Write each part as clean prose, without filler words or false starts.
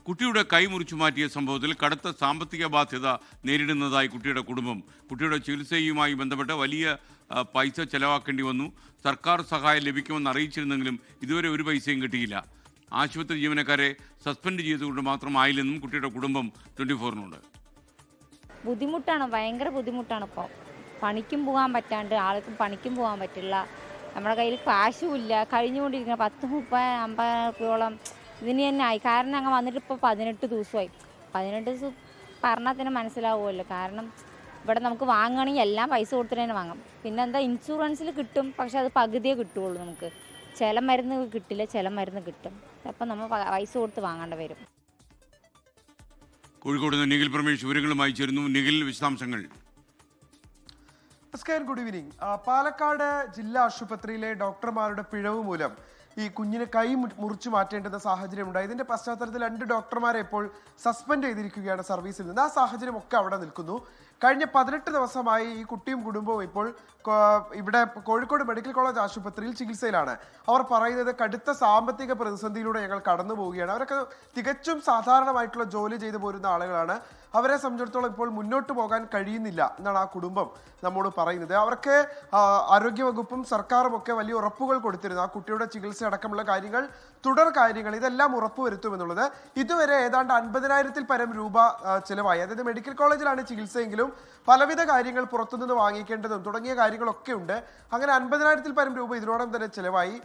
കുട്ടിയുടെ കൈ മുറിച്ചു മാറ്റിയ സംഭവത്തിൽ കടുത്ത സാമ്പത്തിക ബാധ്യത നേരിടുന്നതായി കുട്ടിയുടെ കുടുംബം. കുട്ടിയുടെ ചികിത്സയുമായി ബന്ധപ്പെട്ട് വലിയ പൈസ ചെലവാക്കേണ്ടി വന്നു. സർക്കാർ സഹായം ലഭിക്കുമെന്ന് അറിയിച്ചിരുന്നെങ്കിലും ഇതുവരെ ഒരു പൈസയും കിട്ടിയില്ല. ആശുപത്രി ജീവനക്കാരെ സസ്പെൻഡ് ചെയ്തുകൊണ്ട് മാത്രമായില്ലെന്നും കുട്ടിയുടെ കുടുംബം 24-നോട്. ബുദ്ധിമുട്ടാണ്, ഭയങ്കര ബുദ്ധിമുട്ടാണ്. ഇപ്പോൾ പണിക്കും പോകാൻ പറ്റാണ്ട്, ആൾക്കും പണിക്കും പോകാൻ പറ്റില്ല. നമ്മുടെ കയ്യിൽ കാശും ഇല്ല. കഴിഞ്ഞുകൊണ്ടിരിക്കുന്ന 10, 30, 50 രൂപയോളം ഇതിന് തന്നെ ആയി. കാരണം ഞങ്ങൾ വന്നിട്ട് ഇപ്പോൾ 18 ദിവസമായി. 18 ദിവസം പറഞ്ഞാൽ തന്നെ മനസ്സിലാവുമല്ലോ. കാരണം ഇവിടെ നമുക്ക് വാങ്ങുകയാണെങ്കിൽ എല്ലാം പൈസ കൊടുത്തിട്ട് തന്നെ വാങ്ങാം. പിന്നെ എന്താ, ഇൻഷുറൻസിൽ കിട്ടും, പക്ഷെ അത് പകുതിയേ കിട്ടുകയുള്ളൂ. നമുക്ക് ചില മരുന്ന് കിട്ടില്ല, ചില മരുന്ന് കിട്ടും. അപ്പം നമ്മൾ പൈസ കൊടുത്ത് വാങ്ങേണ്ടി വരും. കോഴിക്കോട് നിന്ന് നിഖിൽ പ്രമേഷ് വിവരങ്ങളുമായി ചേരുന്നു. നിഖിൽ, വിശദാംശങ്ങൾ. Good evening. പാലക്കാട് ജില്ലാ ആശുപത്രിയിലെ ഡോക്ടർമാരുടെ പിഴവ് മൂലം ഈ കുഞ്ഞിന് കൈ മുറിച്ചു മാറ്റേണ്ടുന്ന സാഹചര്യം ഉണ്ടായി. ഇതിന്റെ പശ്ചാത്തലത്തിൽ 2 ഡോക്ടർമാരെ ഇപ്പോൾ സസ്പെൻഡ് ചെയ്തിരിക്കുകയാണ് സർവീസിൽ നിന്ന്. ആ സാഹചര്യം ഒക്കെ അവിടെ നിൽക്കുന്നു. കഴിഞ്ഞ 18 ദിവസമായി ഈ കുട്ടിയും കുടുംബവും ഇപ്പോൾ ഇവിടെ കോഴിക്കോട് മെഡിക്കൽ കോളേജ് ആശുപത്രിയിൽ ചികിത്സയിലാണ്. അവർ പറയുന്നത് കടുത്ത സാമ്പത്തിക പ്രതിസന്ധിയിലൂടെ ഞങ്ങൾ കടന്നു പോവുകയാണ്. അവരൊക്കെ തികച്ചും സാധാരണമായിട്ടുള്ള ജോലി ചെയ്തു പോരുന്ന ആളുകളാണ്. അവരെ സംബന്ധിച്ചിടത്തോളം ഇപ്പോൾ മുന്നോട്ട് പോകാൻ കഴിയുന്നില്ല എന്നാണ് ആ കുടുംബം നമ്മോട് പറയുന്നത്. അവർക്ക് ആരോഗ്യവകുപ്പും സർക്കാരും ഒക്കെ വലിയ ഉറപ്പുകൾ കൊടുത്തിരുന്നു. ആ കുട്ടിയുടെ ചികിത്സ അടക്കമുള്ള കാര്യങ്ങൾ, തുടർ കാര്യങ്ങൾ, ഇതെല്ലാം ഉറപ്പുവരുത്തുമെന്നുള്ളത്. ഇതുവരെ ഏതാണ്ട് 50,000-ൽ പരം രൂപ ചിലവായി. അതായത് മെഡിക്കൽ കോളേജിലാണ് ചികിത്സയെങ്കിലും പലവിധ കാര്യങ്ങൾ പുറത്തുനിന്ന് വാങ്ങിക്കേണ്ടതും തുടങ്ങിയ കാര്യങ്ങളൊക്കെ ഉണ്ട്. അങ്ങനെ 50,000-ൽ പരം രൂപ ഇതിനോടൊപ്പം തന്നെ ചിലവായി.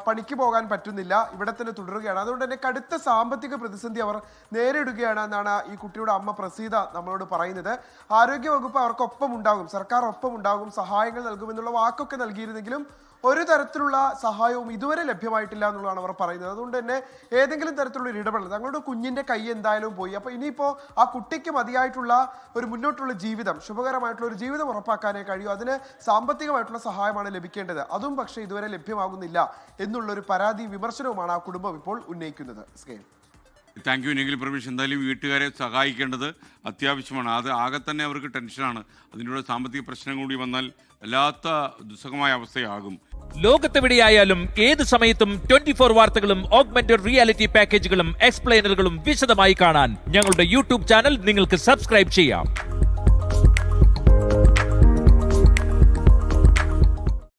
പണിക്ക് പോകാൻ പറ്റുന്നില്ല, ഇവിടെ തന്നെ തുടരുകയാണ്. അതുകൊണ്ട് തന്നെ കടുത്ത സാമ്പത്തിക പ്രതിസന്ധി അവർ നേരിടുകയാണ് എന്നാണ് ഈ കുട്ടിയുടെ അമ്മ പ്രസീത നമ്മളോട് പറയുന്നത്. ആരോഗ്യവകുപ്പ് അവർക്കൊപ്പം ഉണ്ടാകും, സർക്കാർ ഒപ്പം ഉണ്ടാകും, സഹായങ്ങൾ നൽകുമെന്നുള്ള വാക്കൊക്കെ നൽകിയിരുന്നെങ്കിലും ഒരു തരത്തിലുള്ള സഹായവും ഇതുവരെ ലഭ്യമായിട്ടില്ല എന്നുള്ളതാണ് അവർ പറയുന്നത്. അതുകൊണ്ട് തന്നെ ഏതെങ്കിലും തരത്തിലുള്ള ഒരു ഇടപെടൽ, തങ്ങളുടെ കുഞ്ഞിന്റെ കൈ എന്തായാലും പോയി. അപ്പോൾ ഇനിയിപ്പോൾ ആ കുട്ടിക്ക് മതിയായിട്ടുള്ള ഒരു മുന്നോട്ടുള്ള ജീവിതം, ശുഭകരമായിട്ടുള്ള ഒരു ജീവിതം ഉറപ്പാക്കാനേ കഴിയൂ. അതിന് സാമ്പത്തികമായിട്ടുള്ള സഹായമാണ് ലഭിക്കേണ്ടത്. അതും പക്ഷേ ഇതുവരെ ലഭ്യമാകുന്നില്ല എന്നുള്ളൊരു പരാതി, വിമർശനവുമാണ് ആ കുടുംബം ഇപ്പോൾ ഉന്നയിക്കുന്നത്. Thank you Nikhil Pramesh. എന്തായാലും വീട്ടുകാരെ സഹായിക്കേണ്ടത് അത്യാവശ്യമാണ്. അത് ആകെ തന്നെ അവർക്ക് ടെൻഷനാണ്. അതിൻ്റെ സാമ്പത്തിക പ്രശ്നം കൂടി വന്നാൽ വല്ലാത്ത ദുസ്സഹമായ അവസ്ഥയാകും. ലോകത്തെവിടെയായാലും ഏത് സമയത്തും 24 വാർത്തകളും ഓഗ്മെന്റഡ് റിയാലിറ്റി പാക്കേജുകളും എക്സ്പ്ലെയിനറുകളും വിശദമായി കാണാൻ ഞങ്ങളുടെ യൂട്യൂബ് ചാനൽ നിങ്ങൾക്ക് സബ്സ്ക്രൈബ് ചെയ്യാം.